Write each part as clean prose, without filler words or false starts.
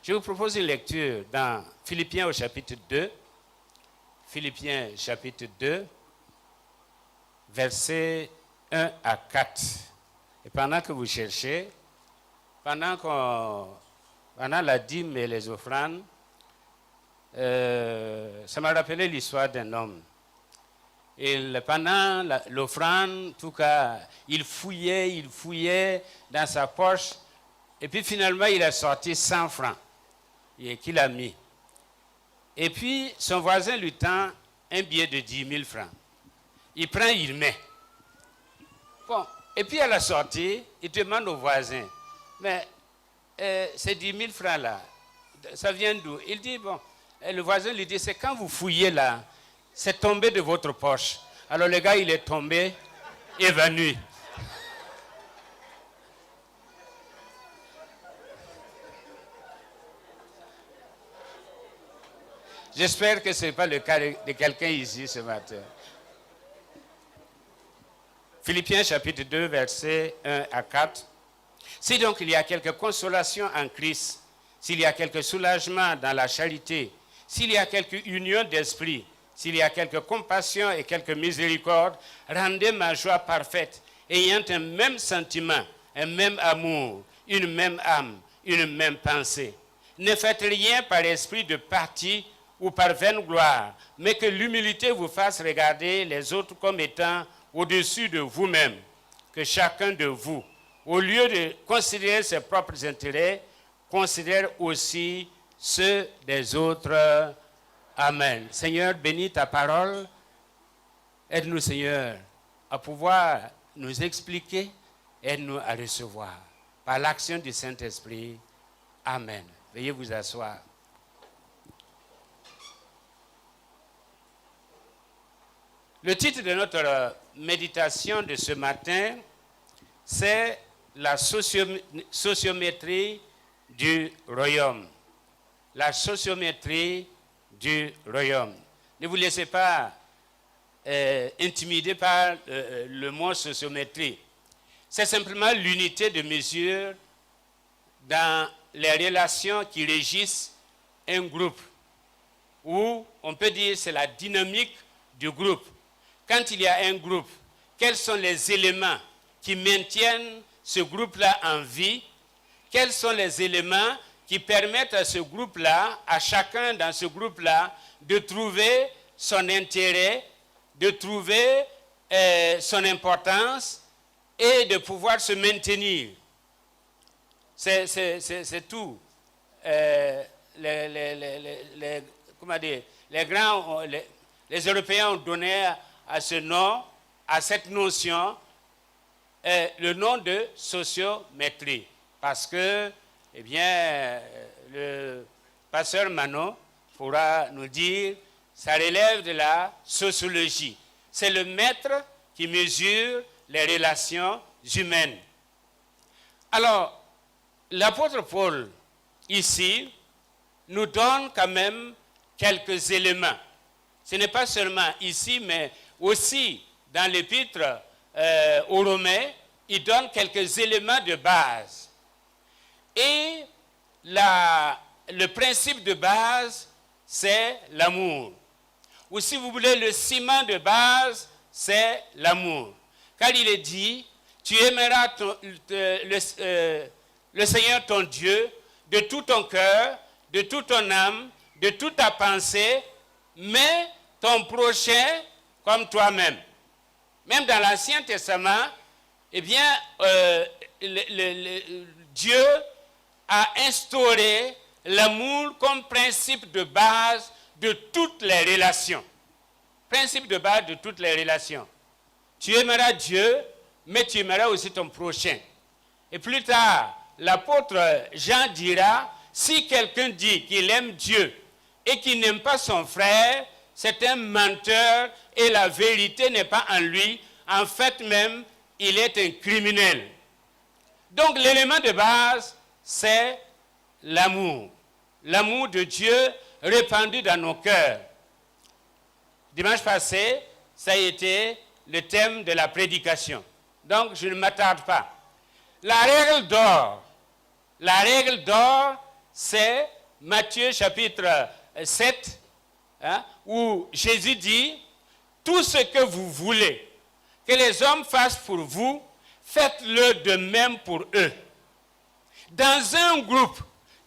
Je vous propose une lecture dans Philippiens au chapitre 2. Philippiens chapitre 2, versets 1 à 4. Et pendant que vous cherchez, pendant la dîme et les offrandes, ça m'a rappelé l'histoire d'un homme. Et pendant l'offrande, en tout cas, il fouillait dans sa poche. Et puis finalement, il a sorti 100 francs qu'il a mis. Et puis, son voisin lui tend un billet de 10 000 francs. Il prend, il met. Bon, et puis à la sortie, il demande au voisin, mais ces 10 000 francs-là, ça vient d'où? Il dit, bon, le voisin lui dit, c'est quand vous fouillez là, c'est tombé de votre poche. Alors le gars, il est tombé, évanoui. J'espère que ce n'est pas le cas de quelqu'un ici ce matin. Philippiens chapitre 2, versets 1 à 4. Si donc il y a quelque consolation en Christ, s'il y a quelque soulagement dans la charité, s'il y a quelque union d'esprit, s'il y a quelque compassion et quelque miséricorde, rendez ma joie parfaite, ayant un même sentiment, un même amour, une même âme, une même pensée. Ne faites rien par esprit de parti ou par vaine gloire, mais que l'humilité vous fasse regarder les autres comme étant au-dessus de vous-même, que chacun de vous, au lieu de considérer ses propres intérêts, considère aussi ceux des autres. Amen. Seigneur, bénis ta parole. Aide-nous, Seigneur, à pouvoir nous expliquer. Aide-nous à recevoir. Par l'action du Saint-Esprit. Amen. Veuillez vous asseoir. Le titre de notre méditation de ce matin, c'est la sociométrie du royaume. La sociométrie du royaume. Ne vous laissez pas intimider par le mot sociométrie. C'est simplement l'unité de mesure dans les relations qui régissent un groupe. Ou on peut dire c'est la dynamique du groupe. Quand il y a un groupe, quels sont les éléments qui maintiennent ce groupe-là en vie? Quels sont les éléments qui permettent à ce groupe-là, à chacun dans ce groupe-là, de trouver son intérêt, de trouver son importance et de pouvoir se maintenir? C'est tout. Les Européens ont donné à ce nom, à cette notion, le nom de sociométrie. Parce que, eh bien, le pasteur Manon pourra nous dire, ça relève de la sociologie. C'est le maître qui mesure les relations humaines. Alors, l'apôtre Paul, ici, nous donne quand même quelques éléments. Ce n'est pas seulement ici, mais aussi dans l'épître aux Romains, il donne quelques éléments de base. Et le principe de base, c'est l'amour. Ou si vous voulez, le ciment de base, c'est l'amour. Car il est dit, tu aimeras le Seigneur ton Dieu de tout ton cœur, de toute ton âme, de toute ta pensée, mais ton prochain comme toi-même. Même dans l'Ancien Testament, eh bien, Dieu a instauré l'amour comme principe de base de toutes les relations. Principe de base de toutes les relations. Tu aimeras Dieu, mais tu aimeras aussi ton prochain. Et plus tard, l'apôtre Jean dira, si quelqu'un dit qu'il aime Dieu et qu'il n'aime pas son frère, c'est un menteur et la vérité n'est pas en lui. En fait même, il est un criminel. Donc l'élément de base, c'est l'amour. L'amour de Dieu répandu dans nos cœurs. Dimanche passé, ça a été le thème de la prédication. Donc je ne m'attarde pas. La règle d'or, c'est Matthieu chapitre 7, hein, où Jésus dit, tout ce que vous voulez que les hommes fassent pour vous, faites-le de même pour eux. Dans un groupe,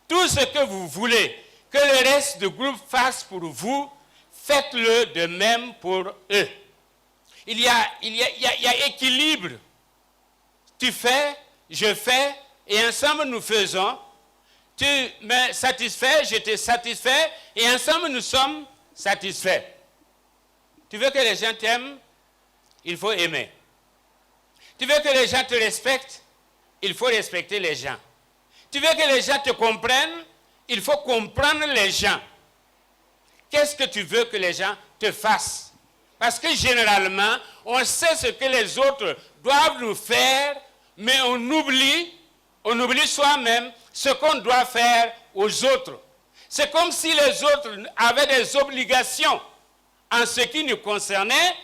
tout ce que vous voulez que le reste du groupe fasse pour vous, faites-le de même pour eux. Il y a équilibre. Tu fais, je fais, et ensemble nous faisons. Tu me satisfais, je te satisfais, et ensemble nous sommes satisfaits. Tu veux que les gens t'aiment, il faut aimer. Tu veux que les gens te respectent, il faut respecter les gens. Tu veux que les gens te comprennent, il faut comprendre les gens. Qu'est-ce que tu veux que les gens te fassent? Parce que généralement, on sait ce que les autres doivent nous faire, mais on oublie soi-même ce qu'on doit faire aux autres. C'est comme si les autres avaient des obligations en ce qui nous concernait,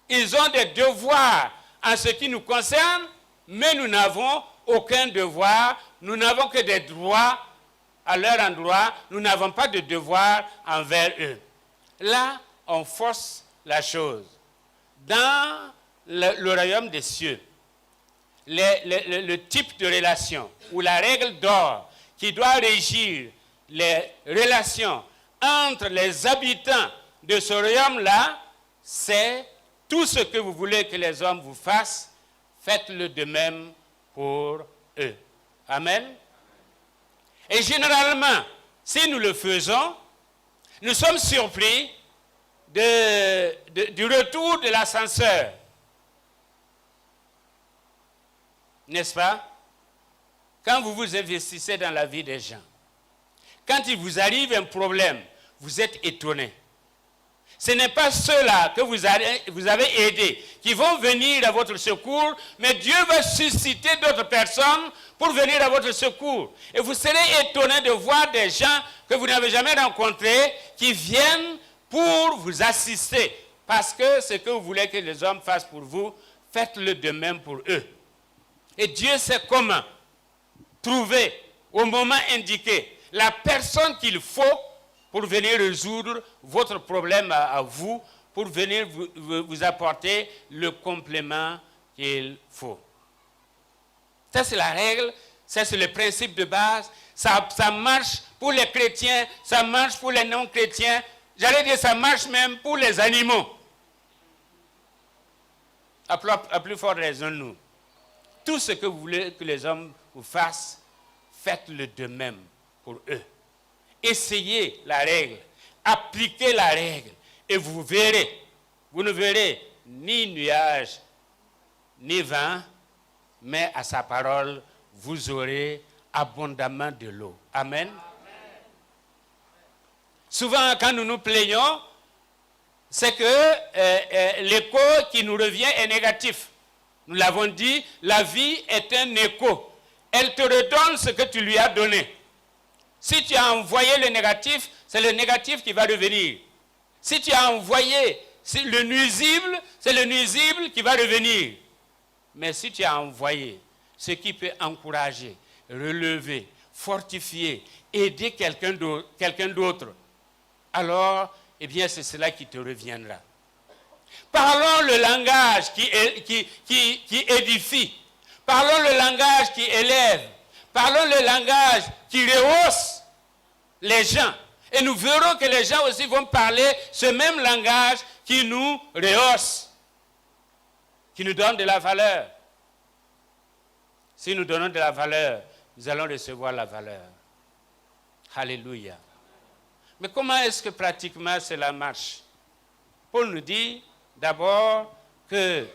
ils ont des devoirs en ce qui nous concerne, mais nous n'avons aucun devoir, nous n'avons que des droits à leur endroit, nous n'avons pas de devoir envers eux. Là, on force la chose. Dans le royaume des cieux, le type de relation ou la règle d'or qui doit régir les relations entre les habitants de ce royaume-là, c'est tout ce que vous voulez que les hommes vous fassent, faites-le de même pour eux. Amen. Et généralement, si nous le faisons, nous sommes surpris du retour de l'ascenseur. N'est-ce pas? Quand vous vous investissez dans la vie des gens, quand il vous arrive un problème, vous êtes étonné. Ce n'est pas ceux-là que vous avez aidés qui vont venir à votre secours, mais Dieu va susciter d'autres personnes pour venir à votre secours. Et vous serez étonné de voir des gens que vous n'avez jamais rencontrés qui viennent pour vous assister. Parce que ce que vous voulez que les hommes fassent pour vous, faites-le de même pour eux. Et Dieu sait comment trouver au moment indiqué la personne qu'il faut pour venir résoudre votre problème à vous, pour venir vous apporter le complément qu'il faut. Ça, c'est la règle, ça, c'est le principe de base. Ça marche pour les chrétiens, ça marche pour les non-chrétiens. J'allais dire, ça marche même pour les animaux. À plus forte raison, nous. Tout ce que vous voulez que les hommes vous fassent, faites-le de même pour eux. Essayez la règle, appliquez la règle, et vous verrez, vous ne verrez ni nuage, ni vent, mais à sa parole, vous aurez abondamment de l'eau. Amen. Souvent, quand nous nous plaignons, c'est que l'écho qui nous revient est négatif. Nous l'avons dit, la vie est un écho. Elle te redonne ce que tu lui as donné. Si tu as envoyé le négatif, c'est le négatif qui va revenir. Si tu as envoyé le nuisible, c'est le nuisible qui va revenir. Mais si tu as envoyé ce qui peut encourager, relever, fortifier, aider quelqu'un d'autre, alors, eh bien, c'est cela qui te reviendra. Parlons le langage qui édifie. Parlons le langage qui élève. Parlons le langage qui rehausse les gens. Et nous verrons que les gens aussi vont parler ce même langage qui nous rehausse, qui nous donne de la valeur. Si nous donnons de la valeur, nous allons recevoir la valeur. Alléluia. Mais comment est-ce que pratiquement cela marche? Paul nous dit d'abord que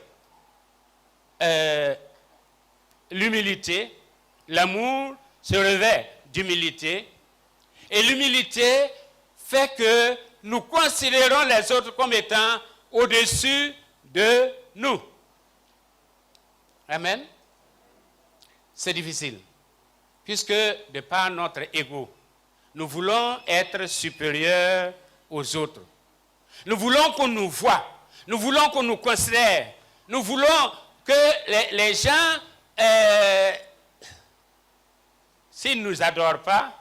l'humilité, l'amour se revêt d'humilité. Et l'humilité fait que nous considérons les autres comme étant au-dessus de nous. Amen. C'est difficile. Puisque de par notre ego, nous voulons être supérieurs aux autres. Nous voulons qu'on nous voie. Nous voulons qu'on nous considère. Nous voulons que les gens, s'ils ne nous adorent pas,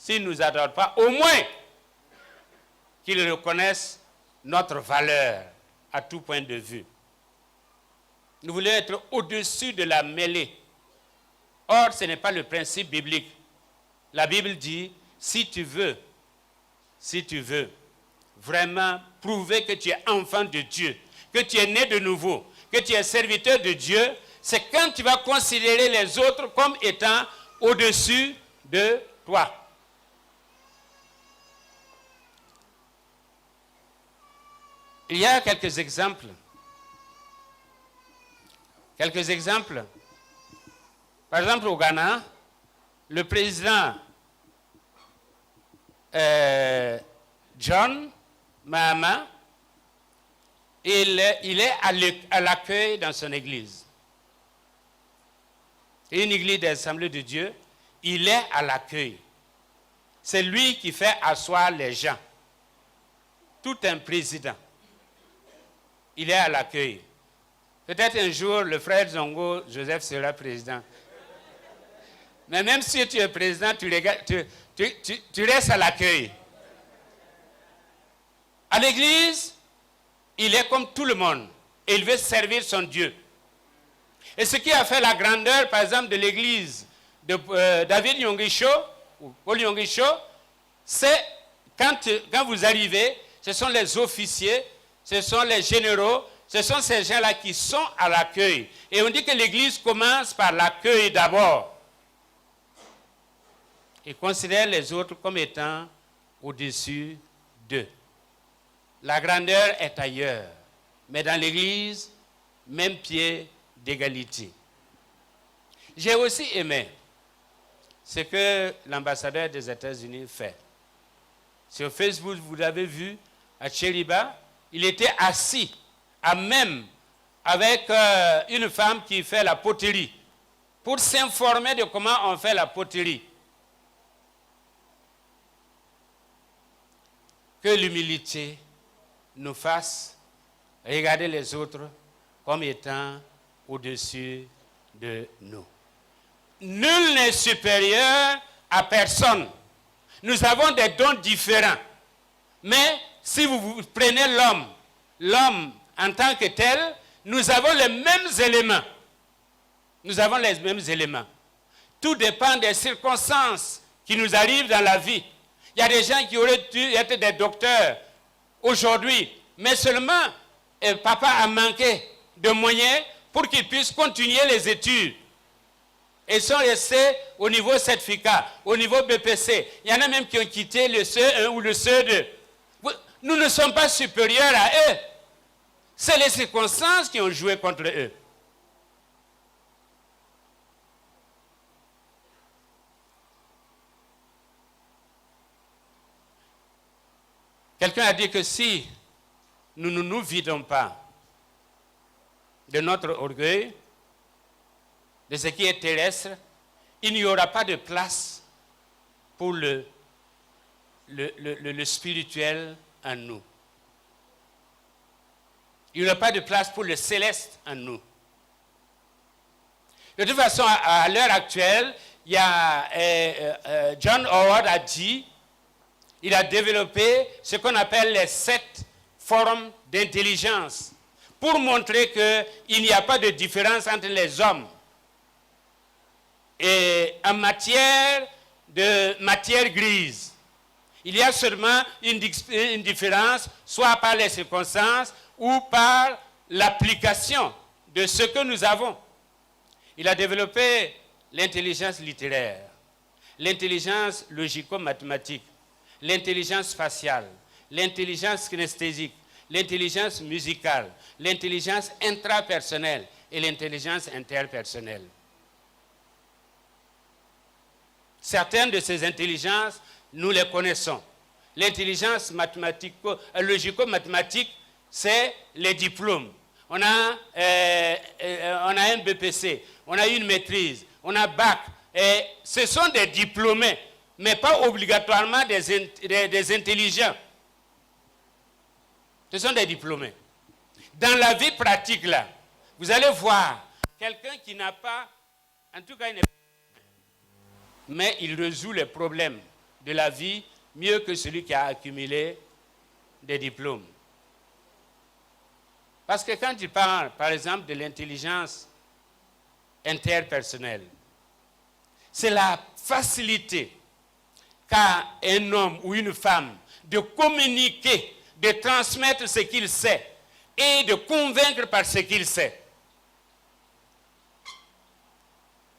s'ils ne nous adorent pas, au moins qu'ils reconnaissent notre valeur à tout point de vue. Nous voulons être au-dessus de la mêlée. Or, ce n'est pas le principe biblique. La Bible dit, si tu veux vraiment prouver que tu es enfant de Dieu, que tu es né de nouveau, que tu es serviteur de Dieu, c'est quand tu vas considérer les autres comme étant au-dessus de toi. Il y a quelques exemples. Quelques exemples. Par exemple, au Ghana, le président John Mahama, il est à l'accueil dans son église. Une église d'Assemblée de Dieu, il est à l'accueil. C'est lui qui fait asseoir les gens. Tout un président. Il est à l'accueil. Peut-être un jour, le frère Zongo Joseph sera président. Mais même si tu es président, tu restes à l'accueil. À l'église, il est comme tout le monde. Et il veut servir son Dieu. Et ce qui a fait la grandeur, par exemple, de l'église de David Yongisho, ou Paul Yongisho, c'est quand vous arrivez, ce sont les officiers, ce sont les généraux, ce sont ces gens-là qui sont à l'accueil. Et on dit que l'église commence par l'accueil d'abord. Et considère les autres comme étant au-dessus d'eux. La grandeur est ailleurs. Mais dans l'église, même pied d'égalité. J'ai aussi aimé ce que l'ambassadeur des États-Unis fait. Sur Facebook, vous l'avez vu, à Chériba, il était assis à même avec une femme qui fait la poterie pour s'informer de comment on fait la poterie. Que l'humilité nous fasse regarder les autres comme étant au-dessus de nous. Nul n'est supérieur à personne. Nous avons des dons différents. Mais si vous prenez l'homme en tant que tel, nous avons les mêmes éléments. Nous avons les mêmes éléments. Tout dépend des circonstances qui nous arrivent dans la vie. Il y a des gens qui auraient dû être des docteurs aujourd'hui, mais seulement papa a manqué de moyens pour qu'ils puissent continuer les études. Ils sont restés au niveau certificat, au niveau BPC. Il y en a même qui ont quitté le CE1 ou le CE2. Nous ne sommes pas supérieurs à eux. C'est les circonstances qui ont joué contre eux. Quelqu'un a dit que si nous ne nous vidons pas de notre orgueil, de ce qui est terrestre, il n'y aura pas de place pour le spirituel en nous. Il n'y aura pas de place pour le céleste en nous. De toute façon, à l'heure actuelle, il y a John Howard a dit, il a développé ce qu'on appelle les 7 formes d'intelligence pour montrer qu'il n'y a pas de différence entre les hommes. Et en matière de matière grise, il y a seulement une différence, soit par les circonstances ou par l'application de ce que nous avons. Il a développé l'intelligence littéraire, l'intelligence logico-mathématique, l'intelligence faciale, l'intelligence kinesthésique, l'intelligence musicale, l'intelligence intrapersonnelle et l'intelligence interpersonnelle. Certaines de ces intelligences, nous les connaissons. L'intelligence logico-mathématique, c'est les diplômes. On a un BPC, on a une maîtrise, on a bac. Et ce sont des diplômés, mais pas obligatoirement des intelligents. Ce sont des diplômés. Dans la vie pratique, là, vous allez voir quelqu'un qui n'a pas, en tout cas, mais il résout les problèmes de la vie mieux que celui qui a accumulé des diplômes. Parce que quand il parle, par exemple, de l'intelligence interpersonnelle, c'est la facilité qu'a un homme ou une femme de communiquer, de transmettre ce qu'il sait et de convaincre par ce qu'il sait.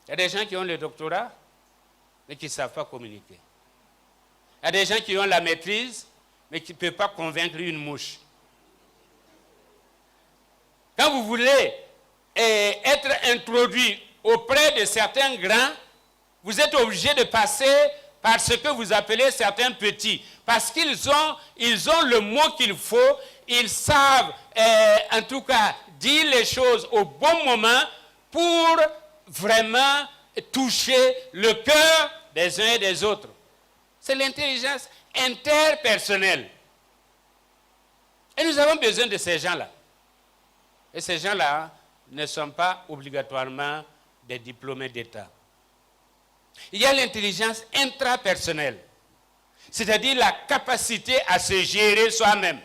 Il y a des gens qui ont le doctorat, mais qui ne savent pas communiquer. Il y a des gens qui ont la maîtrise, mais qui ne peuvent pas convaincre une mouche. Quand vous voulez être introduit auprès de certains grands, vous êtes obligé de passer par ce que vous appelez certains petits. Parce qu'ils ont le mot qu'il faut, ils savent en tout cas dire les choses au bon moment pour vraiment toucher le cœur des uns et des autres. C'est l'intelligence interpersonnelle. Et nous avons besoin de ces gens-là. Et ces gens-là ne sont pas obligatoirement des diplômés d'État. Il y a l'intelligence intrapersonnelle, c'est-à-dire la capacité à se gérer soi-même.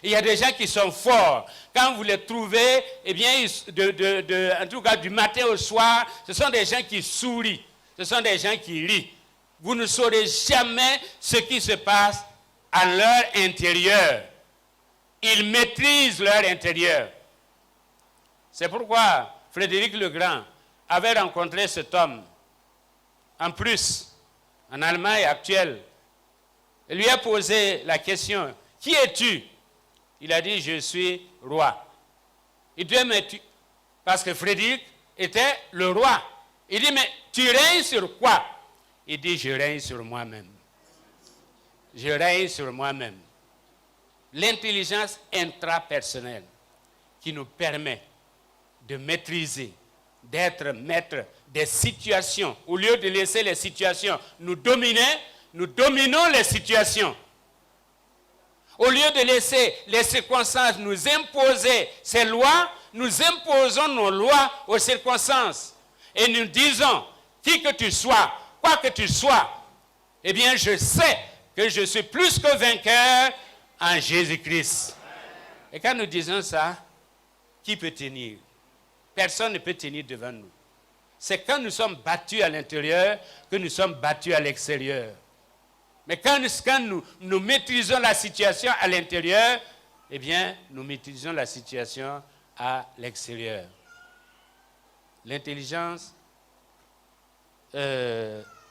Il y a des gens qui sont forts. Quand vous les trouvez, eh bien, en tout cas du matin au soir, ce sont des gens qui sourient, ce sont des gens qui rient. Vous ne saurez jamais ce qui se passe à leur intérieur. Ils maîtrisent leur intérieur. C'est pourquoi Frédéric le Grand avait rencontré cet homme en Prusse, en Allemagne actuelle. Il lui a posé la question, « Qui es-tu » Il a dit, « Je suis roi. » Il dit, « Mais tu... » Parce que Frédéric était le roi. Il dit, « Mais tu règnes sur quoi ?» Il dit, « Je règne sur moi-même. Je règne sur moi-même. » L'intelligence intrapersonnelle qui nous permet de maîtriser, d'être maître des situations. Au lieu de laisser les situations nous dominer, nous dominons les situations. Au lieu de laisser les circonstances nous imposer ces lois, nous imposons nos lois aux circonstances. Et nous disons, qui que tu sois, quoi que tu sois, eh bien je sais que je suis plus que vainqueur en Jésus-Christ. Et quand nous disons ça, qui peut tenir? Personne ne peut tenir devant nous. C'est quand nous sommes battus à l'intérieur que nous sommes battus à l'extérieur. Mais quand nous maîtrisons la situation à l'intérieur, eh bien, nous maîtrisons la situation à l'extérieur. L'intelligence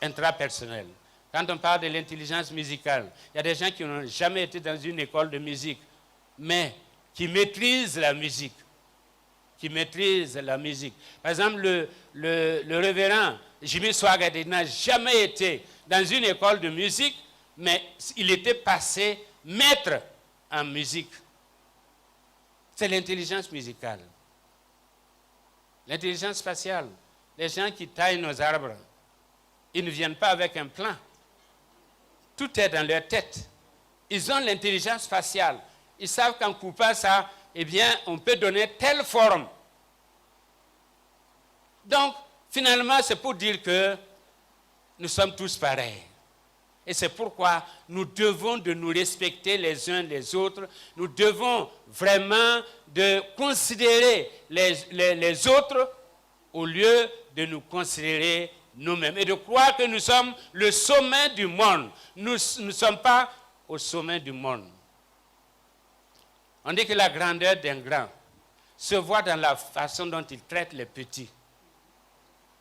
intrapersonnelle. Quand on parle de l'intelligence musicale, il y a des gens qui n'ont jamais été dans une école de musique, mais qui maîtrisent la musique. Qui maîtrisent la musique. Par exemple, le révérend Jimmy Swaggart n'a jamais été dans une école de musique, mais il était passé maître en musique. C'est l'intelligence musicale. L'intelligence spatiale. Les gens qui taillent nos arbres, ils ne viennent pas avec un plan. Tout est dans leur tête. Ils ont l'intelligence spatiale. Ils savent qu'en coupant ça, eh bien, on peut donner telle forme. Donc, finalement, c'est pour dire que nous sommes tous pareils. Et c'est pourquoi nous devons de nous respecter les uns les autres. Nous devons vraiment de considérer les autres au lieu de nous considérer nous-mêmes. Et de croire que nous sommes le sommet du monde. Nous ne sommes pas au sommet du monde. On dit que la grandeur d'un grand se voit dans la façon dont il traite les petits.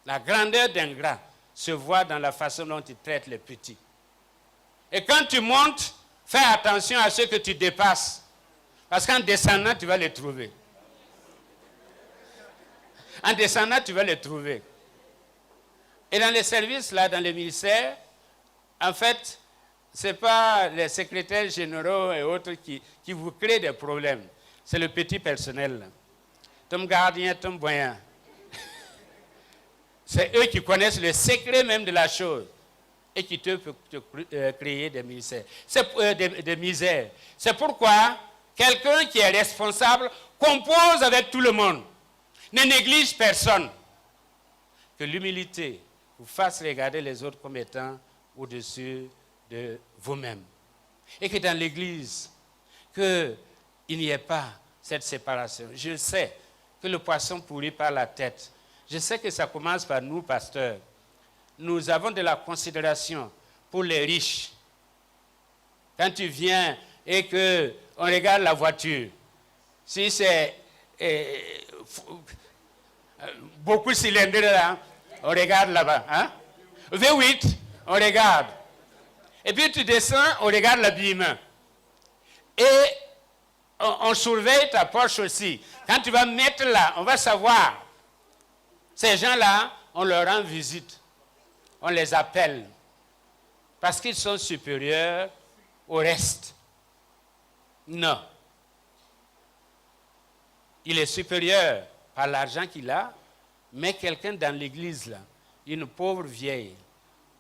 La grandeur d'un grand se voit dans la façon dont il traite les petits. Et quand tu montes, fais attention à ceux que tu dépasses. Parce qu'en descendant, tu vas les trouver. En descendant, tu vas les trouver. Et dans les services, là, dans les ministères, en fait, ce n'est pas les secrétaires généraux et autres qui vous créent des problèmes. C'est le petit personnel. Là. Ton gardien, ton voyant. C'est eux qui connaissent le secret même de la chose et qui peuvent te créer des misères. Des misères. C'est pourquoi quelqu'un qui est responsable compose avec tout le monde, ne néglige personne. Que l'humilité vous fasse regarder les autres comme étant au-dessus de vous-même. Et que dans l'Église, qu'il n'y ait pas cette séparation. Je sais que le poisson pourrit par la tête. Je sais que ça commence par nous, pasteurs. Nous avons de la considération pour les riches. Quand tu viens et qu'on regarde la voiture, si c'est beaucoup de cylindres là, on regarde là-bas. Hein? V8, on regarde. Et puis tu descends, on regarde l'habillement. Et on surveille ta poche aussi. Quand tu vas mettre là, on va savoir. Ces gens-là, on leur rend visite. On les appelle. Parce qu'ils sont supérieurs au reste. Non. Il est supérieur par l'argent qu'il a, mais quelqu'un dans l'église, là, une pauvre vieille,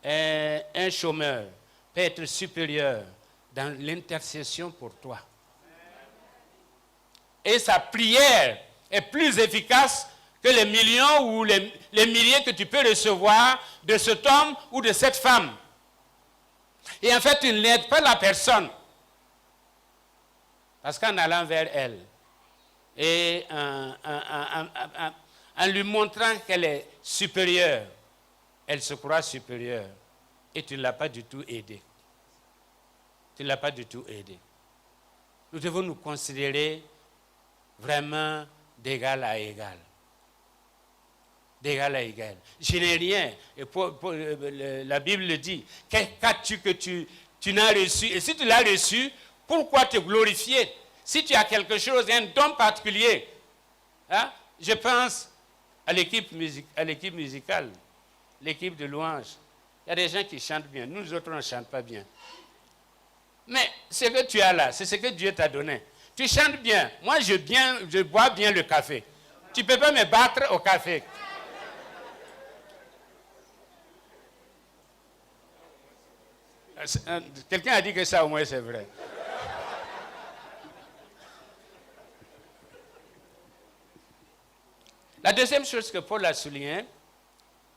un chômeur, peut être supérieur dans l'intercession pour toi. Et sa prière est plus efficace que les millions ou les milliers que tu peux recevoir de cet homme ou de cette femme. Et en fait, tu n'aides pas la personne. Parce qu'en allant vers elle et en lui montrant qu'elle est supérieure, elle se croit supérieure. Et tu ne l'as pas du tout aidée. Tu ne l'as pas du tout aidée. Nous devons nous considérer vraiment d'égal à égal. D'égal à égal. Je n'ai rien. Et la Bible le dit. Qu'as-tu que tu n'as reçu? Et si tu l'as reçu, pourquoi te glorifier? Si tu as quelque chose, un don particulier. Hein? Je pense à l'équipe musicale, l'équipe de louange. Il y a des gens qui chantent bien. Nous autres, on ne chante pas bien. Mais ce que tu as là, c'est ce que Dieu t'a donné. Tu chantes bien. Moi, je bois bien le café. Tu ne peux pas me battre au café. Quelqu'un a dit que ça, au moins, c'est vrai. La deuxième chose que Paul a souligné,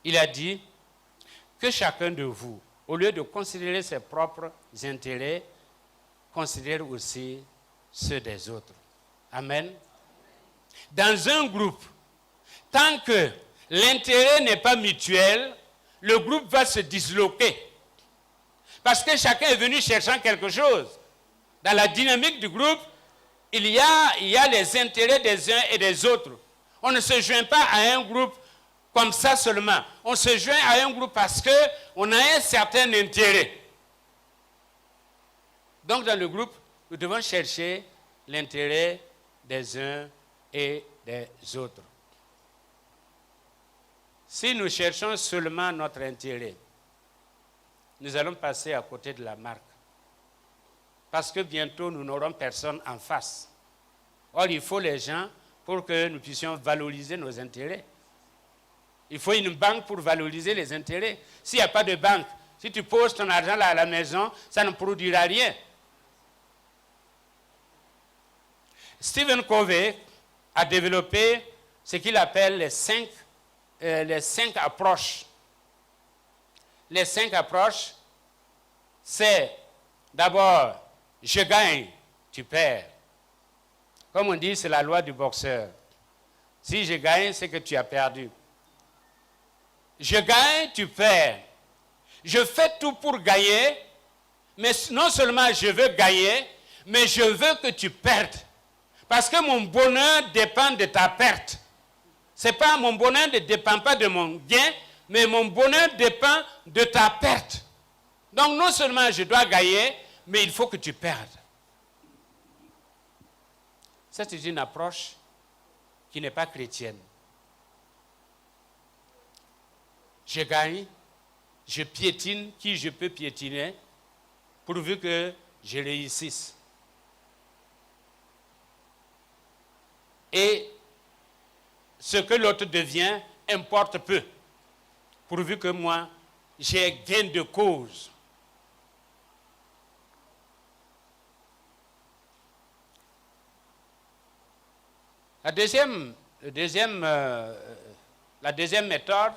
il a dit que chacun de vous, au lieu de considérer ses propres intérêts, considère aussi ceux des autres. Amen. Dans un groupe, tant que l'intérêt n'est pas mutuel, le groupe va se disloquer. Parce que chacun est venu cherchant quelque chose. Dans la dynamique du groupe, il y a les intérêts des uns et des autres. On ne se joint pas à un groupe comme ça seulement. On se joint à un groupe parce qu'on a un certain intérêt. Donc dans le groupe, nous devons chercher l'intérêt des uns et des autres. Si nous cherchons seulement notre intérêt, nous allons passer à côté de la marque. Parce que bientôt, nous n'aurons personne en face. Or, il faut les gens pour que nous puissions valoriser nos intérêts. Il faut une banque pour valoriser les intérêts. S'il n'y a pas de banque, si tu poses ton argent là à la maison, ça ne produira rien. Stephen Covey a développé ce qu'il appelle les cinq approches. Les 5 approches, c'est d'abord, je gagne, tu perds. Comme on dit, c'est la loi du boxeur. Si je gagne, c'est que tu as perdu. Je gagne, tu perds. Je fais tout pour gagner, mais non seulement je veux gagner, mais je veux que tu perdes. Parce que mon bonheur dépend de ta perte. Mon bonheur ne dépend pas de mon gain, mais mon bonheur dépend de ta perte. Donc non seulement je dois gagner, mais il faut que tu perdes. Ça, c'est une approche qui n'est pas chrétienne. Je gagne, je piétine qui je peux piétiner, pourvu que je réussisse. Et ce que l'autre devient importe peu, pourvu que moi, j'ai gain de cause. La deuxième méthode,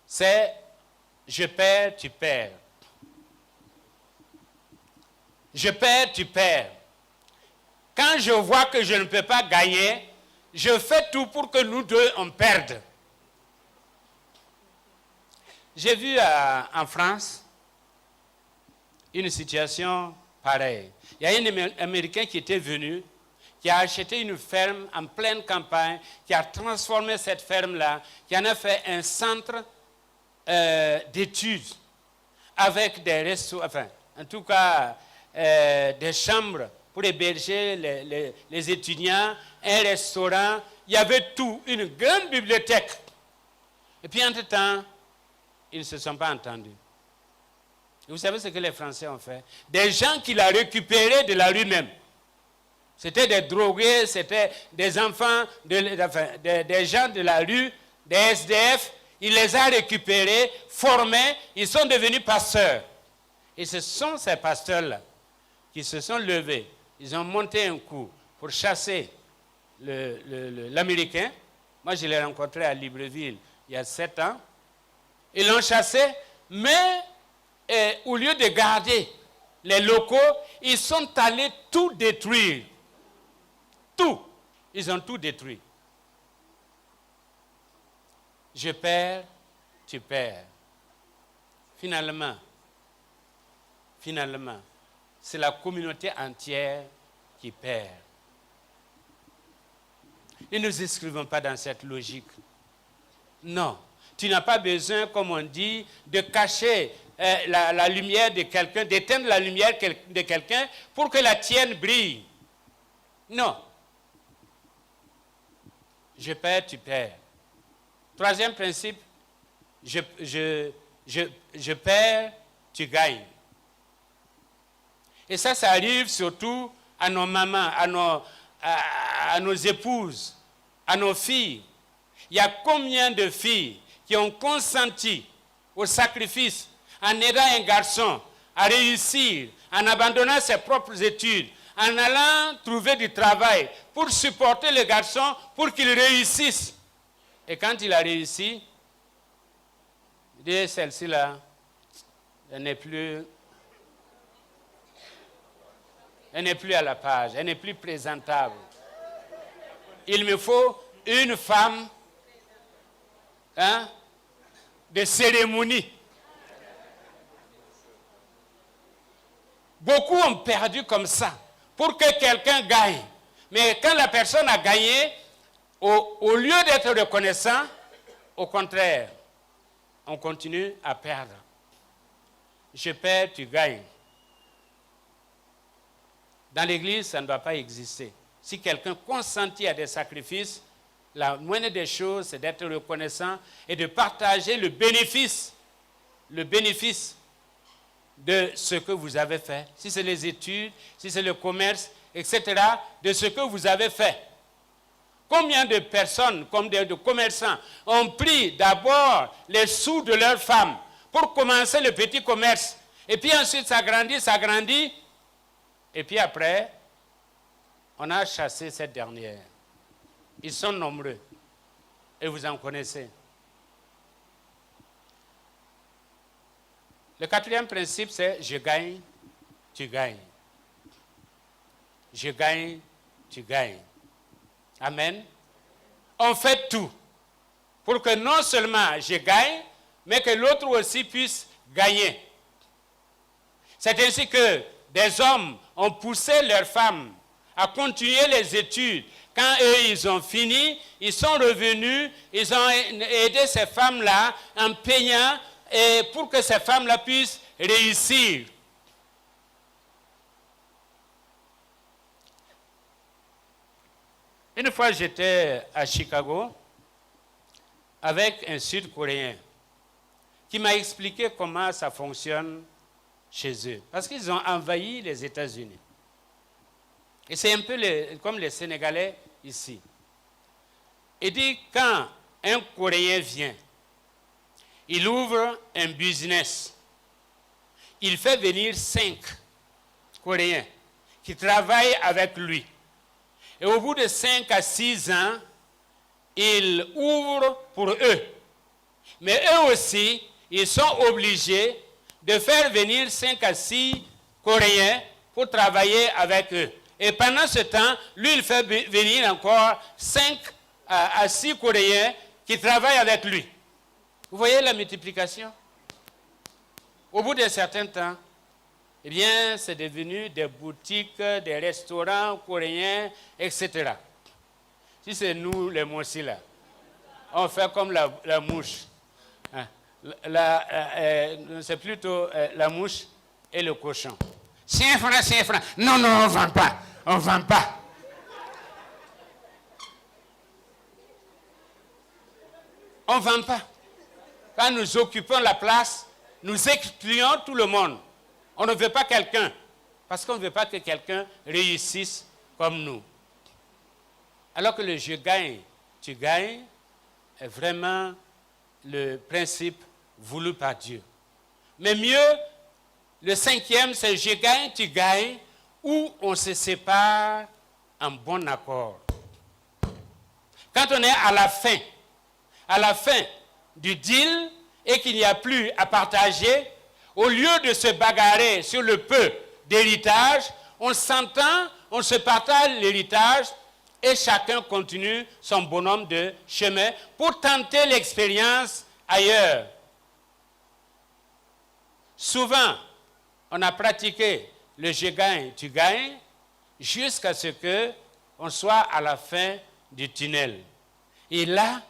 c'est Je perds, tu perds. Je perds, tu perds. Quand je vois que je ne peux pas gagner, je fais tout pour que nous deux, on perde. J'ai vu en France une situation pareille. Il y a un Américain qui était venu, qui a acheté une ferme en pleine campagne, qui a transformé cette ferme-là, qui en a fait un centre d'études avec des restos, enfin, en tout cas, des chambres pour héberger les étudiants, un restaurant, il y avait tout, une grande bibliothèque. Et puis, entre-temps, ils ne se sont pas entendus. Et vous savez ce que les Français ont fait? Des gens qu'il a récupérés de la rue même. C'était des drogués, c'était des enfants, des gens de la rue, des SDF. Il les a récupérés, formés, ils sont devenus pasteurs. Et ce sont ces pasteurs-là qui se sont levés. Ils ont monté un coup pour chasser l'Américain. Moi, je l'ai rencontré à Libreville il y a 7 ans. Ils l'ont chassé, mais au lieu de garder les locaux, ils sont allés tout détruire. Tout. Ils ont tout détruit. Je perds, tu perds. Finalement, c'est la communauté entière qui perd. Ne nous inscrivons pas dans cette logique. Non. Tu n'as pas besoin, comme on dit, de cacher la lumière de quelqu'un, d'éteindre la lumière de quelqu'un pour que la tienne brille. Non. Je perds, tu perds. Troisième principe, je perds, tu gagnes. Et ça arrive surtout à nos mamans, à nos épouses, à nos filles. Il y a combien de filles qui ont consenti au sacrifice en aidant un garçon à réussir, en abandonnant ses propres études, en allant trouver du travail pour supporter le garçon pour qu'il réussisse. Et quand il a réussi, il dit, celle-ci-là, elle n'est plus à la page, elle n'est plus présentable. Il me faut une femme de cérémonie. Beaucoup ont perdu comme ça, pour que quelqu'un gagne. Mais quand la personne a gagné, au lieu d'être reconnaissant, au contraire, on continue à perdre. Je perds, tu gagnes. Dans l'Église, ça ne doit pas exister. Si quelqu'un consentit à des sacrifices, la moindre des choses, c'est d'être reconnaissant et de partager le bénéfice de ce que vous avez fait. Si c'est les études, si c'est le commerce, etc., de ce que vous avez fait. Combien de personnes, comme de commerçants, ont pris d'abord les sous de leurs femmes pour commencer le petit commerce. Et puis ensuite, ça grandit. Et puis après, on a chassé cette dernière. Ils sont nombreux. Et vous en connaissez. Le quatrième principe, c'est je gagne, tu gagnes. Je gagne, tu gagnes. Amen. On fait tout pour que non seulement je gagne, mais que l'autre aussi puisse gagner. C'est ainsi que des hommes ont poussé leurs femmes à continuer les études. Quand eux, ils ont fini, ils sont revenus, ils ont aidé ces femmes-là en peignant et pour que ces femmes-là puissent réussir. Une fois, j'étais à Chicago avec un Sud-Coréen qui m'a expliqué comment ça fonctionne chez eux. Parce qu'ils ont envahi les États-Unis. Et c'est un peu comme les Sénégalais ici. Il dit, quand un Coréen vient, il ouvre un business. Il fait venir 5 Coréens qui travaillent avec lui. Et au bout de 5 à 6 ans, il ouvre pour eux. Mais eux aussi, ils sont obligés de faire venir 5 à 6 Coréens pour travailler avec eux. Et pendant ce temps, lui, il fait venir encore 5 à 6 Coréens qui travaillent avec lui. Vous voyez la multiplication? Au bout d'un certain temps, eh bien, c'est devenu des boutiques, des restaurants coréens, etc. Si c'est nous, les moussis, là, on fait comme la mouche. Hein? C'est plutôt la mouche et le cochon. 5 francs, 5 francs. Non, non, on ne vend pas. On ne vend pas. On ne vend pas. Quand nous occupons la place, nous excluons tout le monde. On ne veut pas quelqu'un. Parce qu'on ne veut pas que quelqu'un réussisse comme nous. Alors que le je gagne, tu gagnes, est vraiment le principe voulu par Dieu. Mais mieux, le 5e, c'est je gagne, tu gagnes, où on se sépare en bon accord. Quand on est à la fin du deal et qu'il n'y a plus à partager, au lieu de se bagarrer sur le peu d'héritage, on s'entend, on se partage l'héritage et chacun continue son bonhomme de chemin pour tenter l'expérience ailleurs. Souvent, on a pratiqué le je gagne, tu gagnes, jusqu'à ce qu'on soit à la fin du tunnel. Et là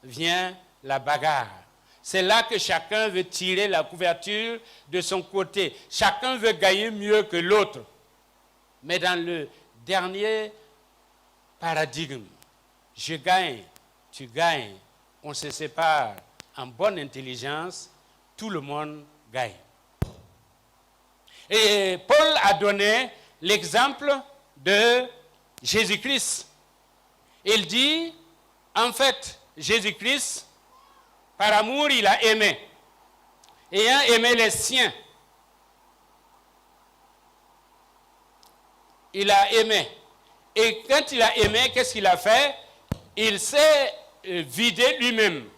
vient la bagarre. C'est là que chacun veut tirer la couverture de son côté. Chacun veut gagner mieux que l'autre. Mais dans le dernier paradigme, je gagne, tu gagnes, on se sépare en bonne intelligence, tout le monde gagne. Et Paul a donné l'exemple de Jésus-Christ. Il dit, en fait, Jésus-Christ, par amour, il a aimé. Ayant aimé les siens, il a aimé. Et quand il a aimé, qu'est-ce qu'il a fait? Il s'est vidé lui-même.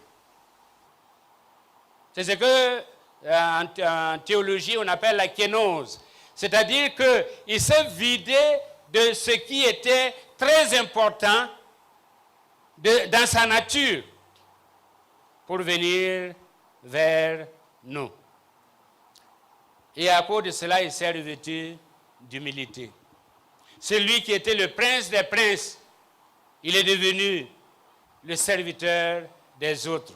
C'est ce que en théologie on appelle la kénose. C'est-à-dire qu'il s'est vidé de ce qui était très important dans sa nature pour venir vers nous. Et à cause de cela, il s'est revêtu d'humilité. Celui qui était le prince des princes, il est devenu le serviteur des autres.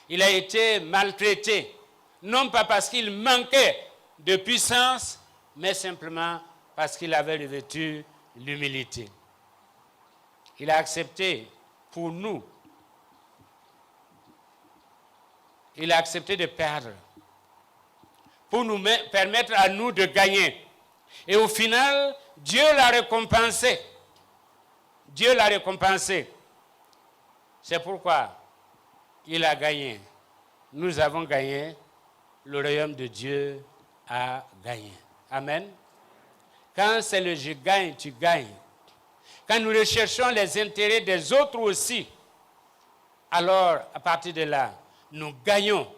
Il a été maltraité, non pas parce qu'il manquait de puissance, mais simplement parce qu'il avait revêtu l'humilité. Il a accepté pour nous. Il a accepté de perdre pour nous permettre à nous de gagner. Et au final, Dieu l'a récompensé. Dieu l'a récompensé. C'est pourquoi il a gagné. Nous avons gagné. Le royaume de Dieu a gagné. Amen. Quand c'est le je gagne, tu gagnes. Quand nous recherchons les intérêts des autres aussi, alors à partir de là, nous gagnons.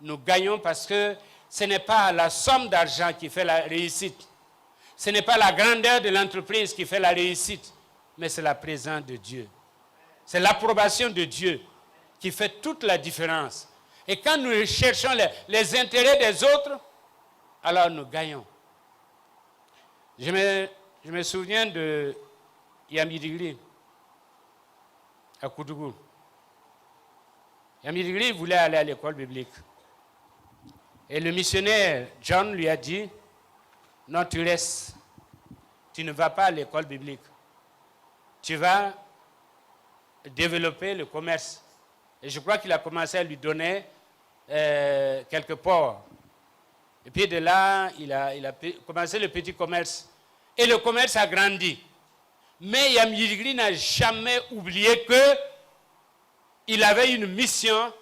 Nous gagnons parce que ce n'est pas la somme d'argent qui fait la réussite. Ce n'est pas la grandeur de l'entreprise qui fait la réussite, mais c'est la présence de Dieu. C'est l'approbation de Dieu qui fait toute la différence. Et quand nous cherchons les intérêts des autres, alors nous gagnons. Je me souviens de Yamidigli à Koudougou. Yamidigli voulait aller à l'école biblique. Et le missionnaire John lui a dit, non, tu restes. Tu ne vas pas à l'école biblique. Tu vas développer le commerce. Et je crois qu'il a commencé à lui donner quelques ports. Et puis de là, il a commencé le petit commerce. Et le commerce a grandi. Mais Yamidigli n'a jamais oublié qu'il avait une mission,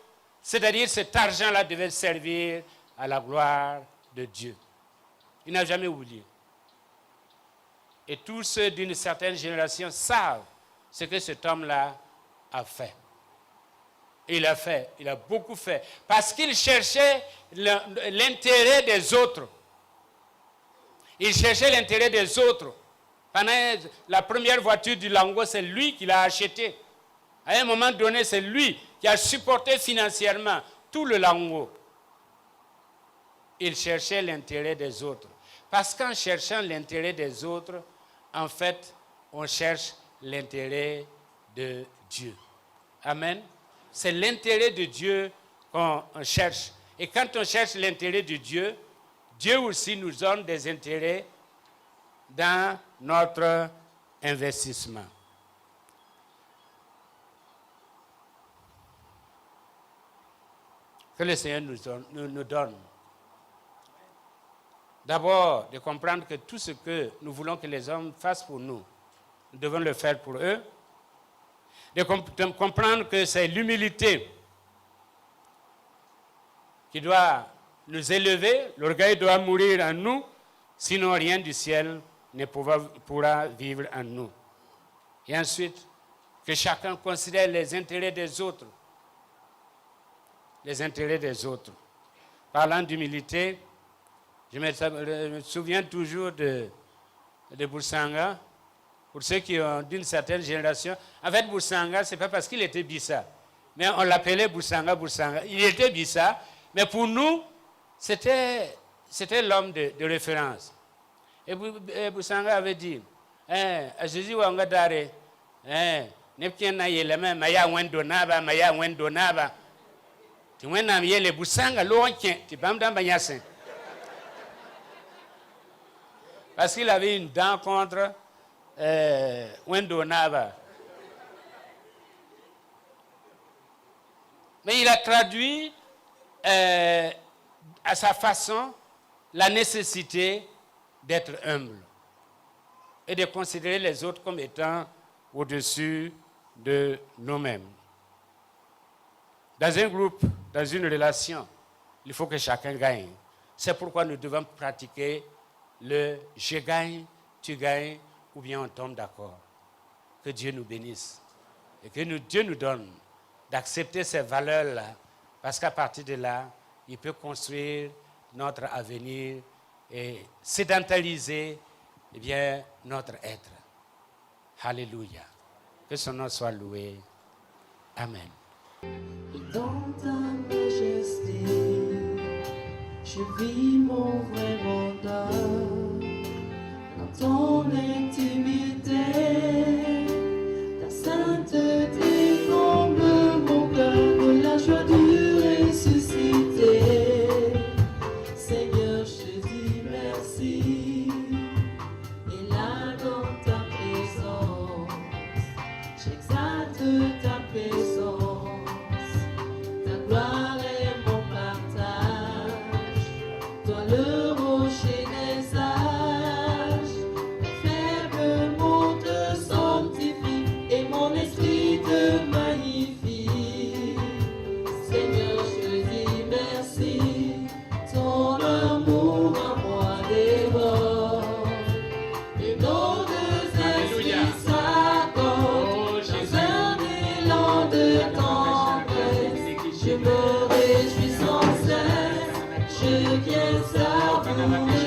c'est-à-dire cet argent-là devait servir à la gloire de Dieu. Il n'a jamais oublié. Et tous ceux d'une certaine génération savent ce que cet homme-là a fait. Il a fait, il a beaucoup fait. Parce qu'il cherchait l'intérêt des autres. Il cherchait l'intérêt des autres. Pendant la première voiture du Lango, c'est lui qui l'a achetée. À un moment donné, c'est lui qui a supporté financièrement tout le Lango. Il cherchait l'intérêt des autres. Parce qu'en cherchant l'intérêt des autres, en fait, on cherche l'intérêt de Dieu. Amen. C'est l'intérêt de Dieu qu'on cherche. Et quand on cherche l'intérêt de Dieu, Dieu aussi nous donne des intérêts dans notre investissement. Que le Seigneur nous donne. D'abord, de comprendre que tout ce que nous voulons que les hommes fassent pour nous, nous devons le faire pour eux. De comprendre que c'est l'humilité qui doit nous élever, l'orgueil doit mourir en nous, sinon rien du ciel ne pourra vivre en nous. Et ensuite, que chacun considère les intérêts des autres. Les intérêts des autres. Parlant d'humilité, je me souviens toujours de Boursanga. Pour ceux qui ont d'une certaine génération, en fait, Boursanga, ce n'est pas parce qu'il était Bissa, mais on l'appelait Boursanga. Il était Bissa, mais pour nous, c'était l'homme de référence. Et Boursanga avait dit, Jésus wanga dare, nepkena yelema maya wendo naba. Tu wena yele Boursanga lonkien, tu bamda banyasin. Parce qu'il avait une dent contre Wendo Naba. Mais il a traduit à sa façon la nécessité d'être humble et de considérer les autres comme étant au-dessus de nous-mêmes. Dans un groupe, dans une relation, il faut que chacun gagne. C'est pourquoi nous devons pratiquer le « je gagne, tu gagnes » ou bien on tombe d'accord. Que Dieu nous bénisse et que Dieu nous donne d'accepter ces valeurs-là, parce qu'à partir de là, il peut construire notre avenir et sédentariser notre être. Alléluia. Que son nom soit loué. Amen. Dans ta majesté, je vis mon vrai bonheur. Dans ton intimité, ta sainteté comble mon cœur de la joie du ressuscité. Seigneur, je te dis merci. Et là dans ta présence, j'exalte ta présence. Ta gloire est mon partage. Toi le rocher des âges. Faible mon te sanctifie et mon esprit te magnifie. Seigneur, je te dis merci. Ton amour en moi dévore. Et nos deux esprits s'accordent dans un élan de tendresse. Je me réjouis sans cesse, je viens savourer.